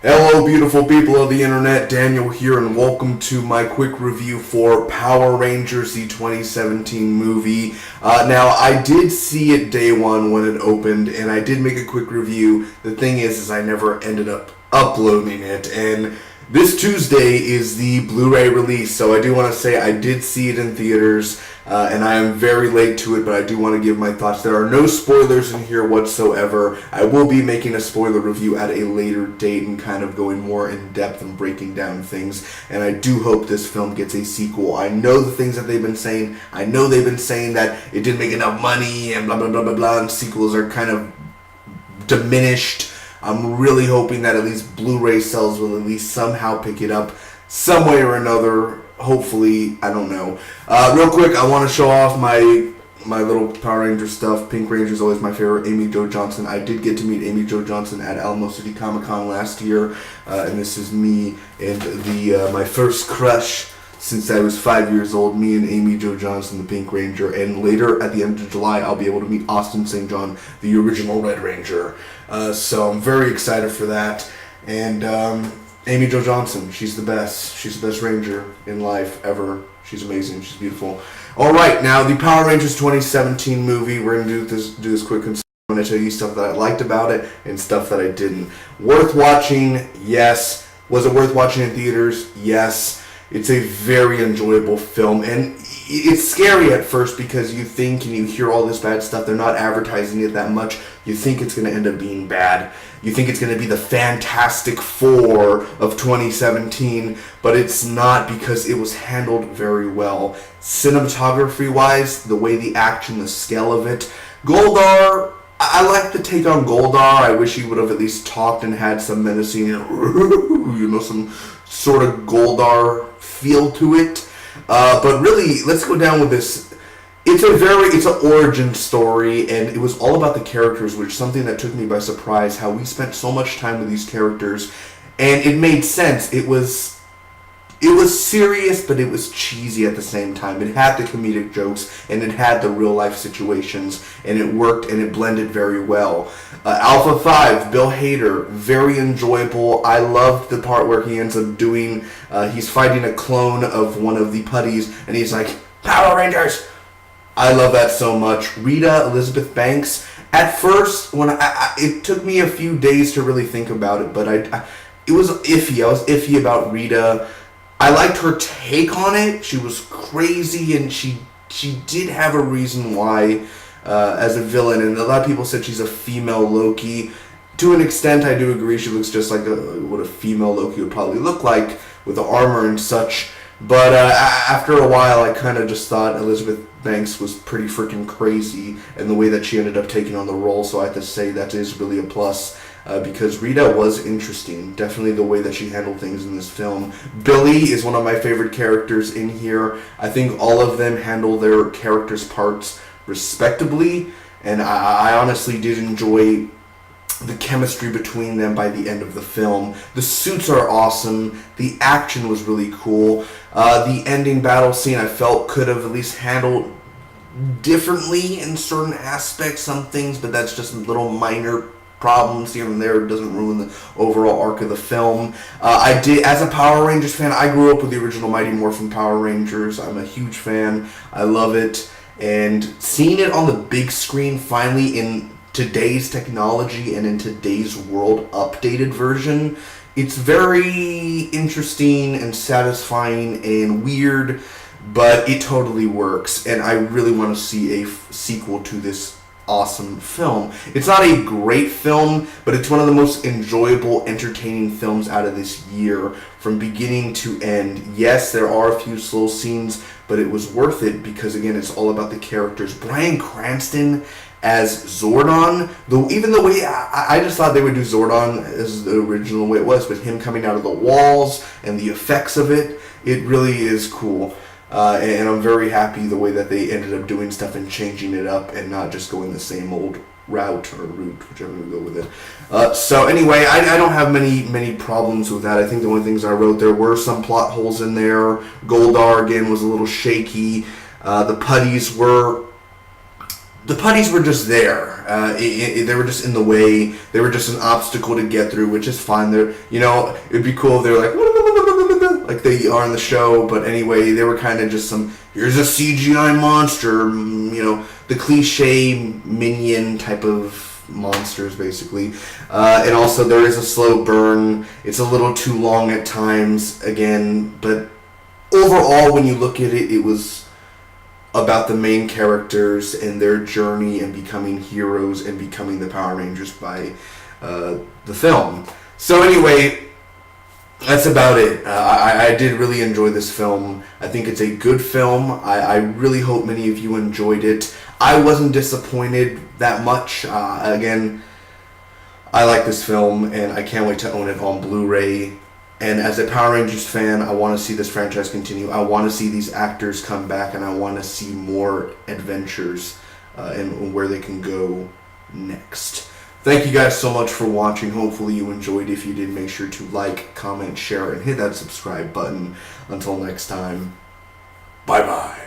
Hello, beautiful people of the internet. Daniel here, and welcome to my quick review for Power Rangers, the 2017 movie. Now, I did see it day one when it opened, and I did make a quick review. The thing is I never ended up uploading it, and this Tuesday is the Blu-ray release, so I do want to say I did see it in theaters, and I am very late to it, but I do want to give my thoughts. There are no spoilers in here whatsoever. I will be making a spoiler review at a later date and kind of going more in depth and breaking down things, and I do hope this film gets a sequel. I know the things that they've been saying. I know they've been saying that it didn't make enough money and blah, blah, blah, blah, blah, and sequels are kind of diminished. I'm really hoping that at least Blu-ray sales will at least somehow pick it up some way or another. Hopefully, I don't know. Real quick, I want to show off my little Power Ranger stuff. Pink Ranger is always my favorite. Amy Jo Johnson. I did get to meet Amy Jo Johnson at Alamo City Comic Con last year, and this is me and my first crush since I was 5 years old. Me and Amy Jo Johnson, the Pink Ranger, and later at the end of July, I'll be able to meet Austin St. John, the original Red Ranger. So I'm very excited for that. And Amy Jo Johnson, she's the best. She's the best Ranger in life ever. She's amazing. She's beautiful. All right, now the Power Rangers 2017 movie. We're gonna do this quick. I'm gonna tell you stuff that I liked about it and stuff that I didn't. Worth watching? Yes. Was it worth watching in theaters? Yes. It's a very enjoyable film, and it's scary at first because you think and you hear all this bad stuff. They're not advertising it that much. You think it's going to end up being bad. You think it's going to be the Fantastic Four of 2017, but it's not because it was handled very well. Cinematography-wise, the way the action, the scale of it. Goldar, I like the take on Goldar. I wish he would have at least talked and had some menacing, some sort of Goldar feel to it. But really, let's go down with this. It's an origin story, and it was all about the characters, which is something that took me by surprise, how we spent so much time with these characters, and it made sense. It was serious, but it was cheesy at the same time. It had the comedic jokes, and it had the real-life situations, and it worked, and it blended very well. Alpha 5, Bill Hader, very enjoyable. I loved the part where he ends up doing, he's fighting a clone of one of the putties, and he's like, Power Rangers! I love that so much. Rita Elizabeth Banks, at first, when it took me a few days to really think about it, but it was iffy. I was iffy about Rita. I liked her take on it. She was crazy, and she did have a reason why as a villain, and a lot of people said she's a female Loki. To an extent, I do agree. She looks just like what a female Loki would probably look like with the armor and such. But after a while, I kind of just thought Elizabeth Banks was pretty freaking crazy, and the way that she ended up taking on the role, so I have to say that is really a plus. Because Rita was interesting. Definitely the way that she handled things in this film. Billy is one of my favorite characters in here. I think all of them handle their characters' parts respectably, and I honestly did enjoy the chemistry between them by the end of the film. The suits are awesome. The action was really cool. The ending battle scene I felt could have at least handled differently in certain aspects, some things, but that's just little minor problems here and there. It doesn't ruin the overall arc of the film. I did, as a Power Rangers fan, I grew up with the original Mighty Morphin Power Rangers. I'm a huge fan. I love it. And seeing it on the big screen finally in today's technology and in today's world updated version, it's very interesting and satisfying and weird, but it totally works. And I really want to see a sequel to this awesome film. It's not a great film, but it's one of the most enjoyable, entertaining films out of this year from beginning to end. Yes, there are a few slow scenes, but it was worth it because, again, it's all about the characters. Bryan Cranston as Zordon, even the way I just thought they would do Zordon as the original way it was, but him coming out of the walls and the effects of it, it really is cool. And I'm very happy the way that they ended up doing stuff and changing it up and not just going the same old route, whichever we go with it. So anyway, I don't have many problems with that. I think the only things I wrote, there were some plot holes in there. Goldar, again, was a little shaky. The putties were the putties were just there. They were just in the way. They were just an obstacle to get through, which is fine. They're, it'd be cool if they were like they are in the show. But anyway, they were kind of just here's a CGI monster, the cliche minion type of monsters, basically. And also there is a slow burn. It's a little too long at times, again. But overall, when you look at it, it was about the main characters and their journey and becoming heroes and becoming the Power Rangers by the film. So anyway, that's about it. I did really enjoy this film. I think it's a good film. I really hope many of you enjoyed it. I wasn't disappointed that much. Again, I like this film and I can't wait to own it on Blu-ray. And as a Power Rangers fan, I want to see this franchise continue. I want to see these actors come back, and I want to see more adventures and where they can go next. Thank you guys so much for watching. Hopefully you enjoyed. If you did, make sure to like, comment, share, and hit that subscribe button. Until next time, bye-bye.